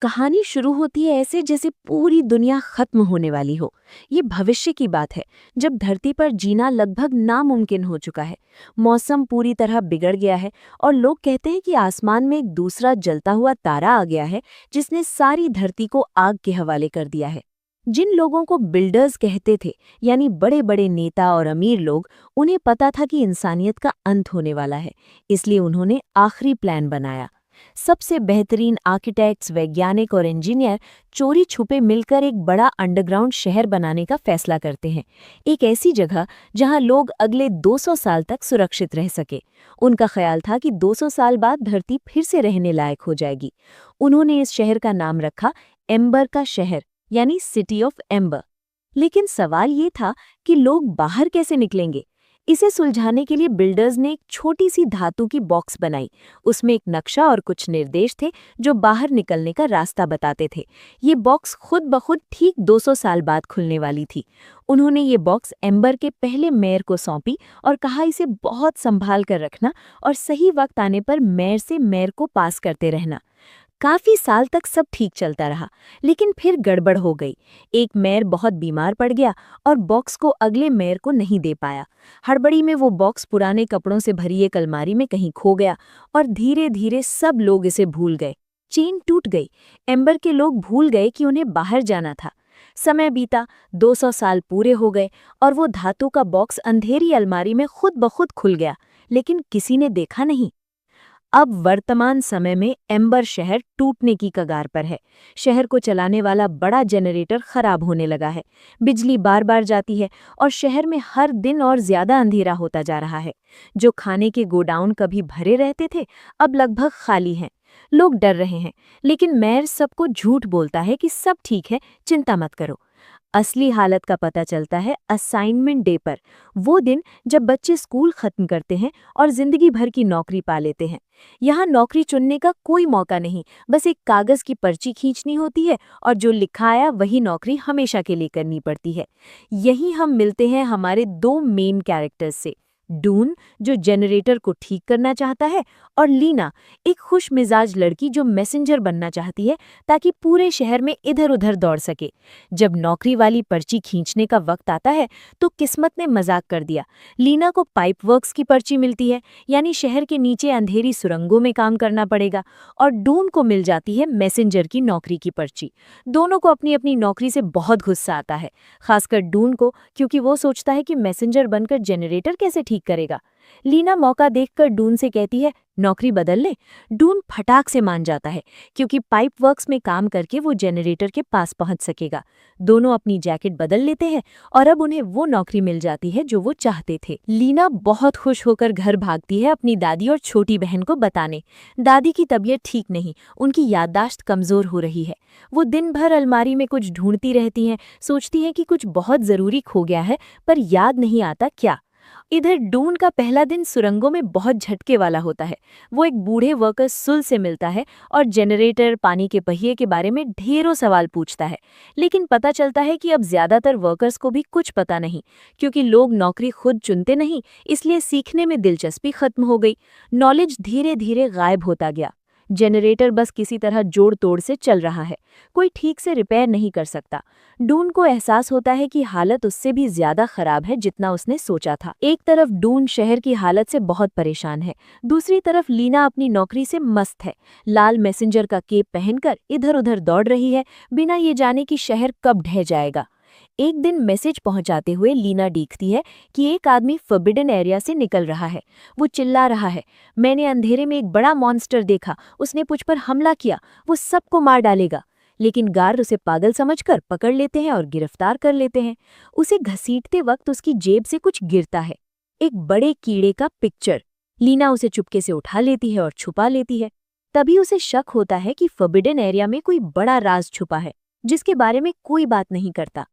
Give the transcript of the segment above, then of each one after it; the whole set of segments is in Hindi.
कहानी शुरू होती है ऐसे जैसे पूरी दुनिया खत्म होने वाली हो। ये भविष्य की बात है, जब धरती पर जीना लगभग नामुमकिन हो चुका है। मौसम पूरी तरह बिगड़ गया है और लोग कहते हैं कि आसमान में एक दूसरा जलता हुआ तारा आ गया है, जिसने सारी धरती को आग के हवाले कर दिया है। जिन लोगों को बिल्डर्स कहते थे, यानी बड़े बड़े नेता और अमीर लोग, उन्हें पता था कि इंसानियत का अंत होने वाला है। इसलिए उन्होंने आखिरी प्लान बनाया। सबसे बेहतरीन आर्किटेक्ट्स, वैज्ञानिक और इंजीनियर चोरी छुपे मिलकर एक बड़ा अंडरग्राउंड शहर बनाने का फैसला करते हैं। एक ऐसी जगह जहां लोग अगले 200 साल तक सुरक्षित रह सके। उनका ख्याल था कि 200 साल बाद धरती फिर से रहने लायक हो जाएगी। उन्होंने इस शहर का नाम रखा एम्बर का शहर, यानी सिटी ऑफ एम्बर। लेकिन सवाल ये था कि लोग बाहर कैसे निकलेंगे। इसे सुलझाने के लिए बिल्डर्स ने एक छोटी सी धातु की बॉक्स बनाई। उसमें एक नक्शा और कुछ निर्देश थे जो बाहर निकलने का रास्ता बताते थे। ये बॉक्स खुद ब खुद ठीक 200 साल बाद खुलने वाली थी। उन्होंने ये बॉक्स एम्बर के पहले मेयर को सौंपी और कहा, इसे बहुत संभाल कर रखना और सही वक्त आने पर मेयर से मेयर को पास करते रहना। काफी साल तक सब ठीक चलता रहा, लेकिन फिर गड़बड़ हो गई। एक मेयर बहुत बीमार पड़ गया और बॉक्स को अगले मेयर को नहीं दे पाया। हड़बड़ी में वो बॉक्स पुराने कपड़ों से भरी एक अलमारी में कहीं खो गया और धीरे धीरे सब लोग इसे भूल गए। चेन टूट गई। एम्बर के लोग भूल गए कि उन्हें बाहर जाना था। समय बीता, 200 साल पूरे हो गए और वो धातु का बॉक्स अंधेरी अलमारी में खुद ब खुद खुल गया, लेकिन किसी ने देखा नहीं। अब वर्तमान समय में एम्बर शहर टूटने की कगार पर है। शहर को चलाने वाला बड़ा जनरेटर खराब होने लगा है। बिजली बार बार जाती है और शहर में हर दिन और ज्यादा अंधेरा होता जा रहा है। जो खाने के गोडाउन कभी भरे रहते थे, अब लगभग खाली हैं। लोग डर रहे हैं, लेकिन मेयर सबको झूठ बोलता है कि सब ठीक है, चिंता मत करो। असली हालत का पता चलता है असाइनमेंट डे पर, वो दिन जब बच्चे स्कूल खत्म करते हैं और जिंदगी भर की नौकरी पा लेते हैं। यहाँ नौकरी चुनने का कोई मौका नहीं, बस एक कागज की पर्ची खींचनी होती है और जो लिखा आया वही नौकरी हमेशा के लिए करनी पड़ती है। यही हम मिलते हैं हमारे दो मेन कैरेक्टर्स से, डून जो जनरेटर को ठीक करना चाहता है, और लीना, एक खुश मिजाज लड़की जो मैसेंजर बनना चाहती है ताकि पूरे शहर में इधर उधर दौड़ सके। जब नौकरी वाली पर्ची खींचने का वक्त आता है तो किस्मत ने मजाक कर दिया। लीना को पाइप वर्क्स की पर्ची मिलती है, यानी शहर के नीचे अंधेरी सुरंगों में काम करना पड़ेगा, और डून को मिल जाती है मैसेंजर की नौकरी की पर्ची। दोनों को अपनी अपनी नौकरी से बहुत गुस्सा आता है, खासकर डून को, क्योंकि वो सोचता है कि मैसेंजर बनकर जनरेटर कैसे ठीक करेगा। लीना मौका देखकर डून से कहती है, नौकरी बदल ले। डून फटाक से मान जाता है, क्योंकि पाइप वर्क्स में काम करके वो जनरेटर के पास पहुंच सकेगा। दोनों अपनी जैकेट बदल लेते हैं और अब उन्हें वो नौकरी मिल जाती है जो वो चाहते थे। लीना बहुत खुश होकर घर भागती है अपनी दादी और छोटी बहन को बताने। दादी की तबीयत ठीक नहीं, उनकी याददाश्त कमजोर हो रही है। वो दिन भर अलमारी में कुछ ढूंढती रहती हैं, सोचती हैं कि कुछ बहुत जरूरी खो गया है, पर याद नहीं आता क्या। इधर डून का पहला दिन सुरंगों में बहुत झटके वाला होता है। वो एक बूढ़े वर्कर सुल से मिलता है और जनरेटर, पानी के पहिए के बारे में ढेरों सवाल पूछता है। लेकिन पता चलता है कि अब ज्यादातर वर्कर्स को भी कुछ पता नहीं, क्योंकि लोग नौकरी खुद चुनते नहीं, इसलिए सीखने में दिलचस्पी खत्म हो गई। नॉलेज धीरे धीरे गायब होता गया। जनरेटर बस किसी तरह जोड़ तोड़ से चल रहा है, कोई ठीक से रिपेयर नहीं कर सकता। डून को एहसास होता है कि हालत उससे भी ज्यादा खराब है जितना उसने सोचा था। एक तरफ डून शहर की हालत से बहुत परेशान है, दूसरी तरफ लीना अपनी नौकरी से मस्त है। लाल मैसेंजर का केप पहनकर इधर उधर दौड़ रही है, बिना ये जाने कि शहर कब ढह जाएगा। एक दिन मैसेज पहुंचाते हुए लीना देखती है कि एक आदमी फॉरबिडन एरिया से निकल रहा है। वो चिल्ला रहा है, मैंने अंधेरे में एक बड़ा मॉन्स्टर देखा, उसने मुझ पर हमला किया, वो सबको मार डालेगा। लेकिन गार्ड उसे पागल समझकर पकड़ लेते हैं और गिरफ्तार कर लेते हैं। उसे घसीटते वक्त उसकी जेब से कुछ गिरता है, एक बड़े कीड़े का पिक्चर। लीना उसे चुपके से उठा लेती है और छुपा लेती है। तभी उसे शक होता है कि फॉरबिडन एरिया में कोई बड़ा राज छुपा है, जिसके बारे में कोई बात नहीं करता।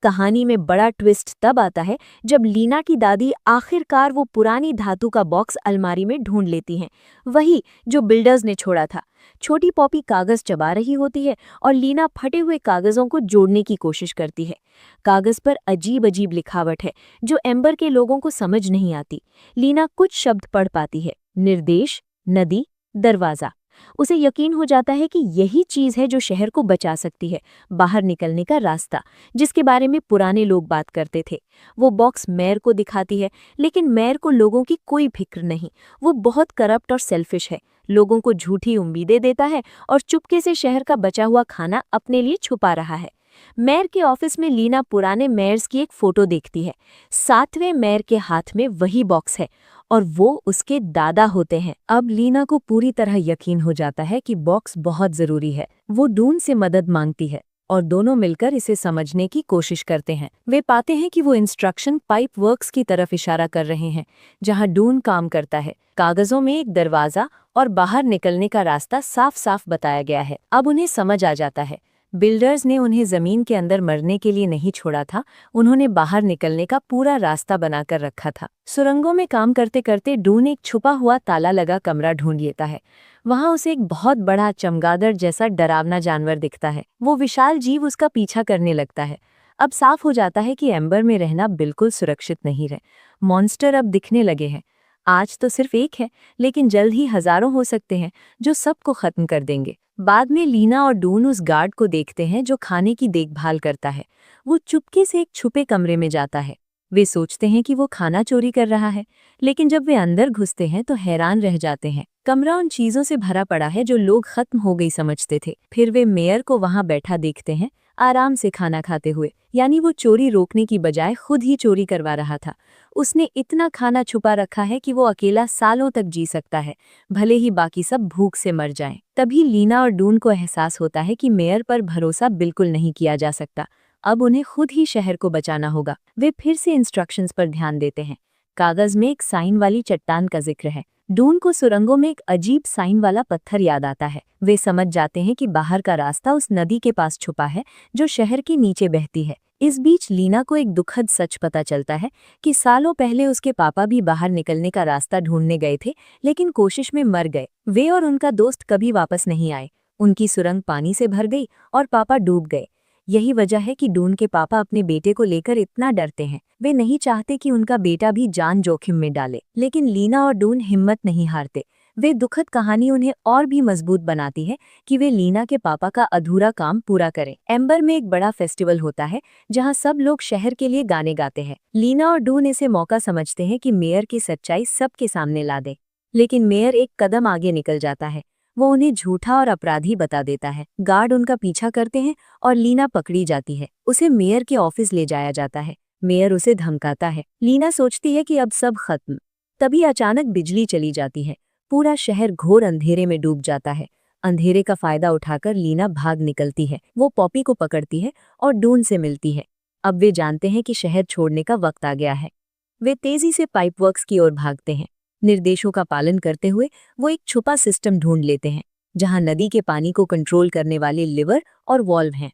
कहानी में बड़ा ट्विस्ट तब आता है जब लीना की दादी आखिरकार वो पुरानी धातु का बॉक्स अलमारी में ढूंढ लेती हैं, वही जो बिल्डर्स ने छोड़ा था। छोटी पॉपी कागज चबा रही होती है और लीना फटे हुए कागजों को जोड़ने की कोशिश करती है। कागज पर अजीब अजीब लिखावट है जो एम्बर के लोगों को समझ नहीं आती। लीना कुछ शब्द पढ़ पाती है, निर्देश, नदी, दरवाजा। उसे यकीन हो जाता है कि यही चीज है जो शहर को बचा सकती है, बाहर निकलने का रास्ता, जिसके बारे में पुराने लोग बात करते थे। वो बॉक्स मेयर को दिखाती है, लेकिन मेयर को लोगों की कोई फिक्र नहीं। वो बहुत करप्ट और सेल्फिश है, लोगों को झूठी उम्मीदें देता है और चुपके से शहर का बचा हुआ खाना अपने लिए छुपा रहा है। मेयर के ऑफिस में लीना पुराने मेयर्स की एक फोटो देखती है। 7वें मेयर के हाथ में वही बॉक्स है और वो उसके दादा होते हैं। अब लीना को पूरी तरह यकीन हो जाता है कि बॉक्स बहुत जरूरी है। वो डून से मदद मांगती है और दोनों मिलकर इसे समझने की कोशिश करते हैं। वे पाते हैं कि वो इंस्ट्रक्शन पाइप वर्क्स की तरफ इशारा कर रहे हैं, जहां डून काम करता है। कागजों में एक दरवाजा और बाहर निकलने का रास्ता साफ साफ बताया गया है। अब उन्हें समझ आ जाता है, बिल्डर्स ने उन्हें जमीन के अंदर मरने के लिए नहीं छोड़ा था, उन्होंने बाहर निकलने का पूरा रास्ता बनाकर रखा था। सुरंगों में काम करते करते डून एक छुपा हुआ ताला लगा कमरा ढूंढ लेता है। वहां उसे एक बहुत बड़ा चमगादड़ जैसा डरावना जानवर दिखता है। वो विशाल जीव उसका पीछा करने लगता है। अब साफ हो जाता है कि एम्बर में रहना बिल्कुल सुरक्षित नहीं रहे। मॉन्स्टर अब दिखने लगे हैं। आज तो सिर्फ एक है, लेकिन जल्द ही हजारों हो सकते हैं जो सबको खत्म कर देंगे। बाद में लीना और डून उस गार्ड को देखते हैं जो खाने की देखभाल करता है। वो चुपके से एक छुपे कमरे में जाता है। वे सोचते हैं कि वो खाना चोरी कर रहा है, लेकिन जब वे अंदर घुसते हैं तो हैरान रह जाते हैं। कमरा उन चीजों से भरा पड़ा है जो लोग खत्म हो गई समझते थे। फिर वे मेयर को वहां बैठा देखते हैं, आराम से खाना खाते हुए, यानी वो चोरी रोकने की बजाय खुद ही चोरी करवा रहा था। उसने इतना खाना छुपा रखा है कि वो अकेला सालों तक जी सकता है, भले ही बाकी सब भूख से मर जाएं। तभी लीना और डून को एहसास होता है कि मेयर पर भरोसा बिल्कुल नहीं किया जा सकता। अब उन्हें खुद ही शहर को बचाना होगा। वे फिर से इंस्ट्रक्शंस पर ध्यान देते हैं। कागज में एक साइन वाली चट्टान का जिक्र है। डून को सुरंगों में एक अजीब साइन वाला पत्थर याद आता है। वे समझ जाते हैं कि बाहर का रास्ता उस नदी के पास छुपा है जो शहर के नीचे बहती है। इस बीच लीना को एक दुखद सच पता चलता है कि सालों पहले उसके पापा भी बाहर निकलने का रास्ता ढूंढने गए थे, लेकिन कोशिश में मर गए। वे और उनका दोस्त कभी वापस नहीं आए। उनकी सुरंग पानी से भर गई और पापा डूब गए। यही वजह है कि डून के पापा अपने बेटे को लेकर इतना डरते हैं। वे नहीं चाहते कि उनका बेटा भी जान जोखिम में डाले, लेकिन लीना और डून हिम्मत नहीं हारते। वे दुखद कहानी उन्हें और भी मजबूत बनाती है कि वे लीना के पापा का अधूरा काम पूरा करें। एम्बर में एक बड़ा फेस्टिवल होता है जहां सब लोग शहर के लिए गाने गाते हैं। लीना और डून इसे मौका समझते हैं कि मेयर की सच्चाई सबके सामने ला दे, लेकिन मेयर एक कदम आगे निकल जाता है। वो उन्हें झूठा और अपराधी बता देता है। गार्ड उनका पीछा करते हैं और लीना पकड़ी जाती है। उसे मेयर के ऑफिस ले जाया जाता है। मेयर उसे धमकाता है। लीना सोचती है कि अब सब खत्म। तभी अचानक बिजली चली जाती है। पूरा शहर घोर अंधेरे में डूब जाता है। अंधेरे का फायदा उठाकर लीना भाग निकलती है। वो पॉपी को पकड़ती है और डून से मिलती है। अब वे जानते हैं कि शहर छोड़ने का वक्त आ गया है। वे तेजी से पाइपवर्क्स की ओर भागते हैं। निर्देशों का पालन करते हुए वो एक छुपा सिस्टम ढूंढ लेते हैं, जहां नदी के पानी को कंट्रोल करने वाले लिवर और वॉल्व हैं।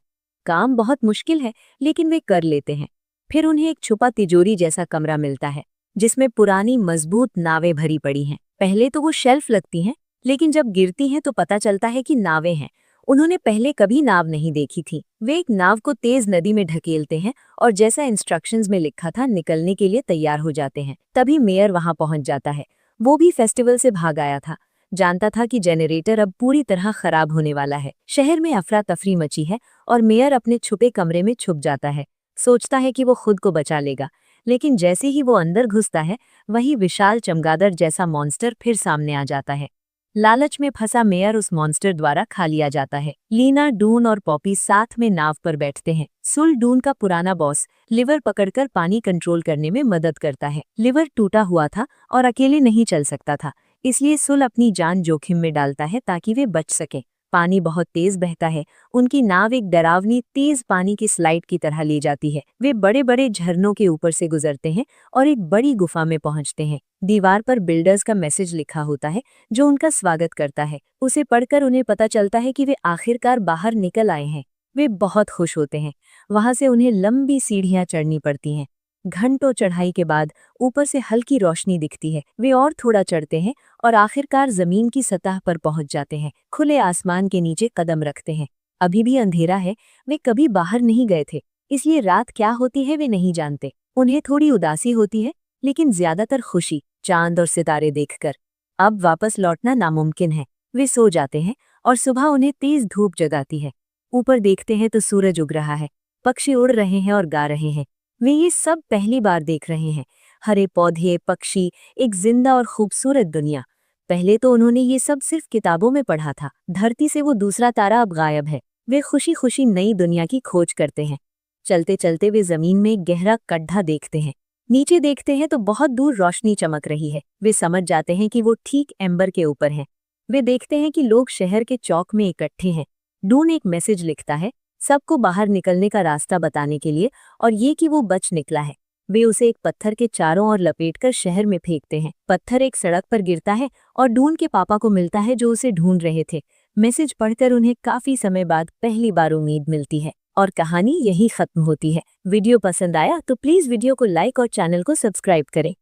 काम बहुत मुश्किल है, लेकिन वे कर लेते हैं। फिर उन्हें एक छुपा तिजोरी जैसा कमरा मिलता है, जिसमें पुरानी मजबूत नावें भरी पड़ी हैं। पहले तो वो शेल्फ लगती हैं, लेकिन जब गिरती हैं तो पता चलता है कि नावें हैं। उन्होंने पहले कभी नाव नहीं देखी थी। वे एक नाव को तेज नदी में ढकेलते हैं और जैसा इंस्ट्रक्शंस में लिखा था निकलने के लिए तैयार हो जाते हैं। तभी मेयर वहां पहुंच जाता है। वो भी फेस्टिवल से भाग आया था, जानता था कि जनरेटर अब पूरी तरह खराब होने वाला है। शहर में अफरा तफरी मची है और मेयर अपने छुपे कमरे में छुप जाता है। सोचता है कि वो खुद को बचा लेगा, लेकिन जैसे ही वो अंदर घुसता है, वही विशाल चमगादड़ जैसा मॉन्स्टर फिर सामने आ जाता है। लालच में फंसा मेयर उस मॉन्स्टर द्वारा खा लिया जाता है। लीना, डून और पॉपी साथ में नाव पर बैठते हैं। सुल डून का पुराना बॉस लिवर पकड़कर पानी कंट्रोल करने में मदद करता है। लिवर टूटा हुआ था और अकेले नहीं चल सकता था, इसलिए सुल अपनी जान जोखिम में डालता है ताकि वे बच सके। पानी बहुत तेज बहता है। उनकी नाव एक डरावनी तेज पानी की स्लाइड की तरह ले जाती है। वे बड़े बड़े झरनों के ऊपर से गुजरते हैं और एक बड़ी गुफा में पहुंचते हैं। दीवार पर बिल्डर्स का मैसेज लिखा होता है जो उनका स्वागत करता है। उसे पढ़कर उन्हें पता चलता है कि वे आखिरकार बाहर निकल आए हैं। वे बहुत खुश होते हैं। वहां से उन्हें लंबी सीढ़ियां चढ़नी पड़ती हैं। घंटों चढ़ाई के बाद ऊपर से हल्की रोशनी दिखती है। वे और थोड़ा चढ़ते हैं और आखिरकार जमीन की सतह पर पहुंच जाते हैं। खुले आसमान के नीचे कदम रखते हैं। अभी भी अंधेरा है। वे कभी बाहर नहीं गए थे, इसलिए रात क्या होती है वे नहीं जानते। उन्हें थोड़ी उदासी होती है, लेकिन ज्यादातर खुशी, चांद और सितारे देखकर। अब वापस लौटना नामुमकिन है। वे सो जाते हैं और सुबह उन्हें तेज धूप जगाती है। ऊपर देखते हैं तो सूरज उग रहा है, पक्षी उड़ रहे हैं और गा रहे हैं। वे ये सब पहली बार देख रहे हैं। हरे पौधे, पक्षी, एक जिंदा और खूबसूरत दुनिया। पहले तो उन्होंने ये सब सिर्फ किताबों में पढ़ा था। धरती से वो दूसरा तारा अब गायब है। वे खुशी खुशी नई दुनिया की खोज करते हैं। चलते चलते वे जमीन में एक गहरा गड्ढा देखते हैं। नीचे देखते हैं तो बहुत दूर रोशनी चमक रही है। वे समझ जाते हैं कि वो ठीक एम्बर के ऊपर हैं। वे देखते हैं कि लोग शहर के चौक में इकट्ठे हैं। डून एक मैसेज लिखता है, सबको बाहर निकलने का रास्ता बताने के लिए, और ये कि वो बच निकला है। वे उसे एक पत्थर के चारों ओर लपेटकर शहर में फेंकते हैं। पत्थर एक सड़क पर गिरता है और डून के पापा को मिलता है, जो उसे ढूंढ रहे थे। मैसेज पढ़कर उन्हें काफी समय बाद पहली बार उम्मीद मिलती है और कहानी यही खत्म होती है। वीडियो पसंद आया तो प्लीज वीडियो को लाइक और चैनल को सब्सक्राइब करें।